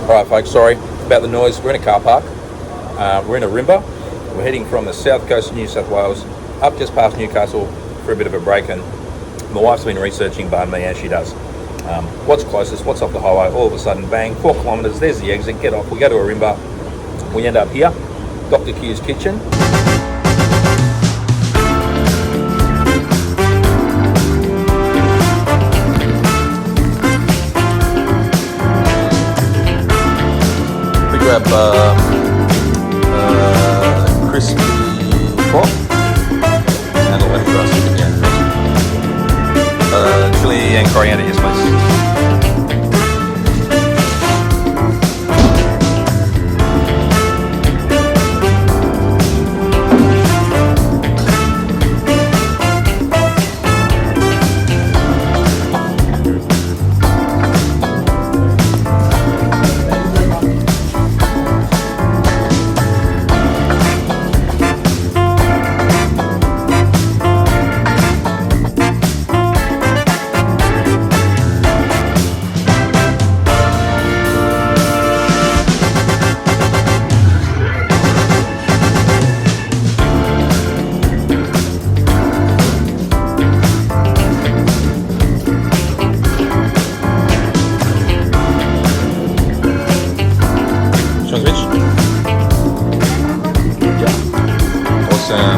Alright folks, sorry about the noise. We're in a car park. We're in Ourimbah. We're heading from the south coast of New South Wales up just past Newcastle for a bit of a break, and my wife's been researching Banh Mi as she does. What's closest, what's off the highway, all of a sudden bang, 4 kilometres, there's the exit, get off, we go to Ourimbah, we end up here, Dr. Q's kitchen. Grab crispy pork and a lemongrass chicken, chili and coriander, yes please.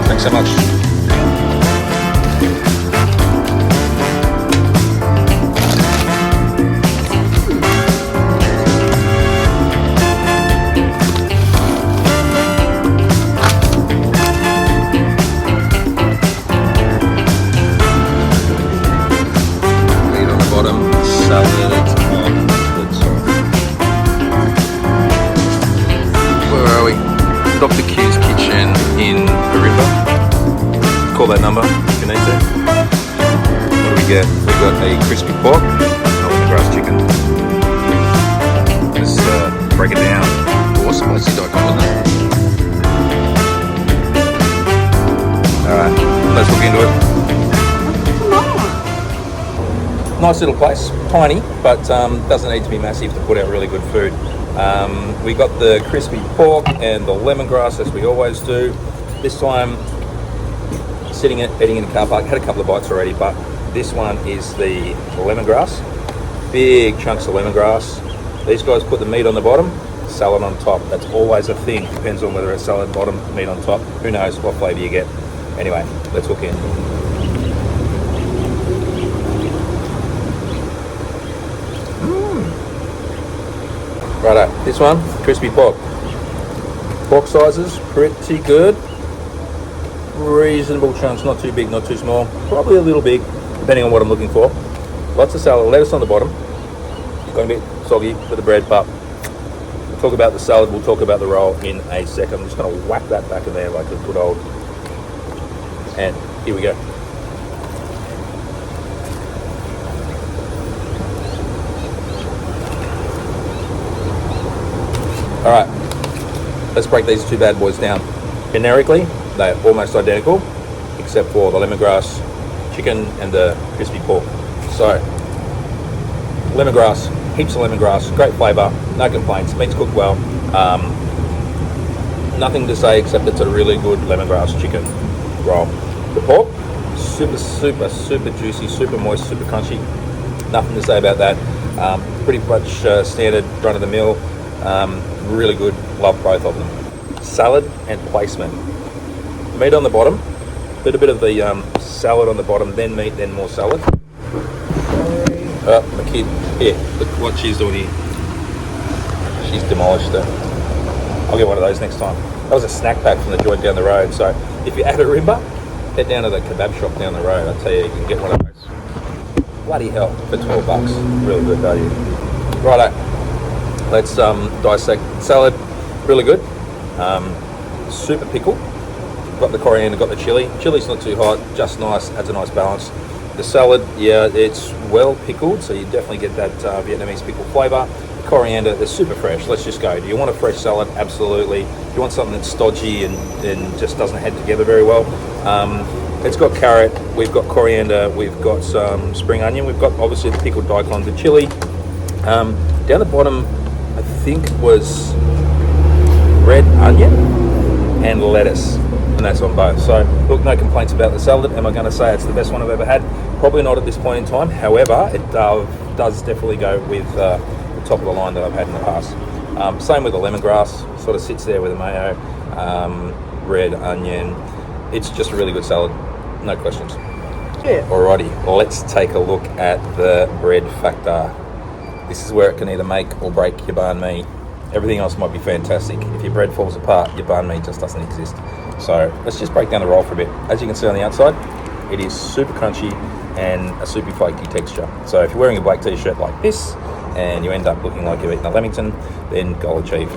Thanks so much. Meat on the bottom, salad on the top. Where are we? Dr. Q's kitchen in Ourimbah. Call that number if you need to. What do we get? We've got a crispy pork, lemongrass chicken. Let's break it down. Awesome.com, isn't it? Alright, let's look into it. Nice little place, tiny, but doesn't need to be massive to put out really good food. We got the crispy pork and the lemongrass as we always do. This time, eating in the car park, had a couple of bites already, but this one is the lemongrass. Big chunks of lemongrass. These guys put the meat on the bottom, salad on top. That's always a thing. Depends on whether it's salad bottom, meat on top. Who knows what flavour you get. Anyway, let's hook in. Righto, this one, crispy pork. Pork sizes, pretty good. Reasonable chunks, not too big, not too small. Probably a little big, depending on what I'm looking for. Lots of salad, lettuce on the bottom. Going a bit soggy with the bread, but we'll talk about the salad, we'll talk about the roll in a second. I'm just going to whack that back in there like a good old... And here we go. Alright, let's break these two bad boys down. Generically, they're almost identical, except for the lemongrass chicken and the crispy pork. So, lemongrass, heaps of lemongrass, great flavour, no complaints, meat's cooked well. Nothing to say except it's a really good lemongrass chicken roll. The pork, super juicy, super moist, super crunchy. Nothing to say about that. Pretty much standard, run of the mill. Really good, love both of them. Salad and placement. Meat on the bottom, little bit of the salad on the bottom, then meat, then more salad. My kid, here, look what she's doing here. She's demolished it. I'll get one of those next time. That was a snack pack from the joint down the road, so if you're at Ourimbah, head down to the kebab shop down the road. I tell you, you can get one of those. Bloody hell, for $12. Really good value. Righto, let's dissect salad. Really good. Super pickle. Got the coriander, got the chili. Chili's not too hot, just nice, adds a nice balance. The salad, yeah, it's well pickled, so you definitely get that Vietnamese pickle flavour. The coriander, they're super fresh. Let's just go. Do you want a fresh salad? Absolutely. Do you want something that's stodgy and just doesn't head together very well? It's got carrot, we've got coriander, we've got some spring onion, we've got obviously the pickled daikon, the chili. Down the bottom, I think was red onion and lettuce, and that's on both. So look, no complaints about the salad. Am I going to say it's the best one I've ever had? Probably not at this point in time. However, it does definitely go with the top of the line that I've had in the past. Same with the lemongrass, sort of sits there with the mayo, red onion. It's just a really good salad, no questions. Yeah. Alrighty, let's take a look at the bread factor. This is where it can either make or break your banh mi. Everything else might be fantastic. If your bread falls apart, your banh mi just doesn't exist. So let's just break down the roll for a bit. As you can see on the outside, it is super crunchy and a super flaky texture. So if you're wearing a black t-shirt like this and you end up looking like you've eaten a Lamington, then goal achieved.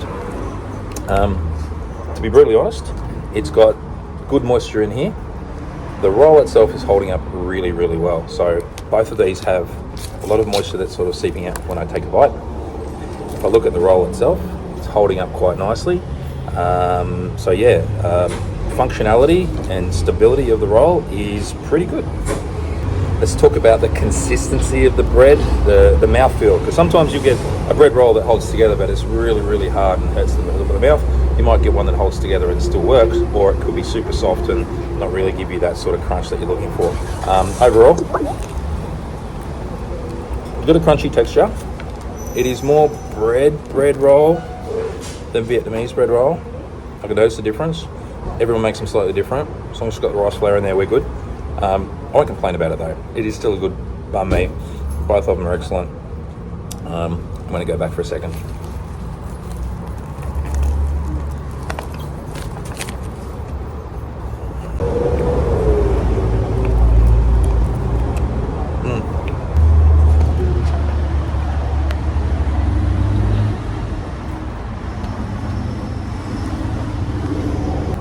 To be brutally honest, it's got good moisture in here. The roll itself is holding up really, really well. So both of these have a lot of moisture that's sort of seeping out when I take a bite. If I look at the roll itself, it's holding up quite nicely. Functionality and stability of the roll is pretty good. Let's talk about the consistency of the bread, the mouthfeel, because sometimes you get a bread roll that holds together but it's really, really hard and hurts the middle of the mouth. You might get one that holds together and still works, or it could be super soft and not really give you that sort of crunch that you're looking for. Overall, you've got a crunchy texture. It is more bread roll than Vietnamese bread roll. I can notice the difference. Everyone makes them slightly different. As long as it's got the rice flour in there, we're good. I won't complain about it though. It is still a good banh mi. Both of them are excellent. I'm going to go back for a second.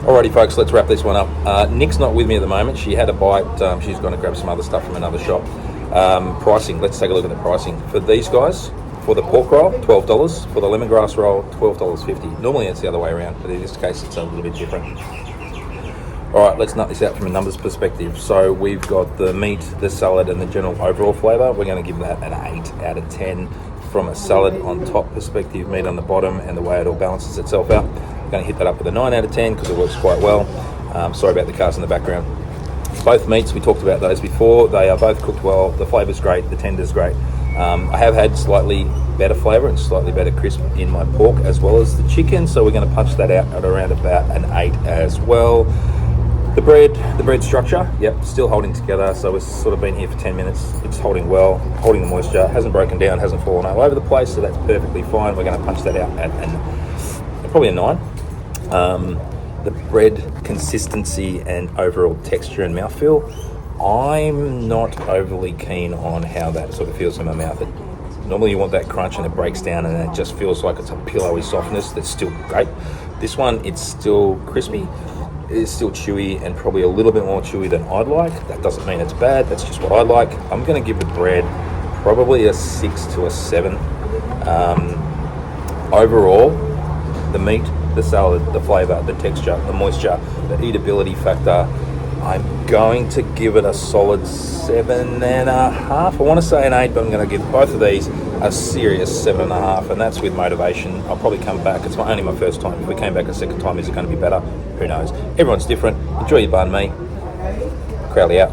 Alrighty folks, let's wrap this one up. Nick's not with me at the moment. She had a bite. She's going to grab some other stuff from another shop. Pricing, let's take a look at the pricing. For these guys, for the pork roll, $12. For the lemongrass roll, $12.50. Normally it's the other way around, but in this case it's a little bit different. Alright, let's nut this out from a numbers perspective. So we've got the meat, the salad and the general overall flavour. We're going to give that an 8 out of 10. From a salad on top perspective, meat on the bottom, and the way it all balances itself out, I'm going to hit that up with a 9 out of 10 because it works quite well. Sorry about the cars in the background. Both meats, we talked about those before. They are both cooked well. The flavour's great, the tender's great. I have had slightly better flavour and slightly better crisp in my pork as well as the chicken, so we're going to punch that out at around about an 8 as well. The bread structure, yep, still holding together. So it's sort of been here for 10 minutes. It's holding well, holding the moisture, hasn't broken down, hasn't fallen all over the place, so that's perfectly fine. We're going to punch that out at probably a 9. The bread consistency and overall texture and mouthfeel, I'm not overly keen on how that sort of feels in my mouth. Normally you want that crunch and it breaks down and it just feels like it's a pillowy softness that's still great. This one, it's still crispy. It is still chewy and probably a little bit more chewy than I'd like. That doesn't mean it's bad, that's just what I like. I'm going to give the bread probably a 6 to a 7. Overall, the meat, the salad, the flavour, the texture, the moisture, the eatability factor, I'm going to give it a solid 7.5. I want to say an 8, but I'm going to give both of these a serious 7.5, and that's with motivation. I'll probably come back. It's only my first time. If we came back a second time, is it going to be better? Who knows? Everyone's different. Enjoy your banh mi. Crowley out.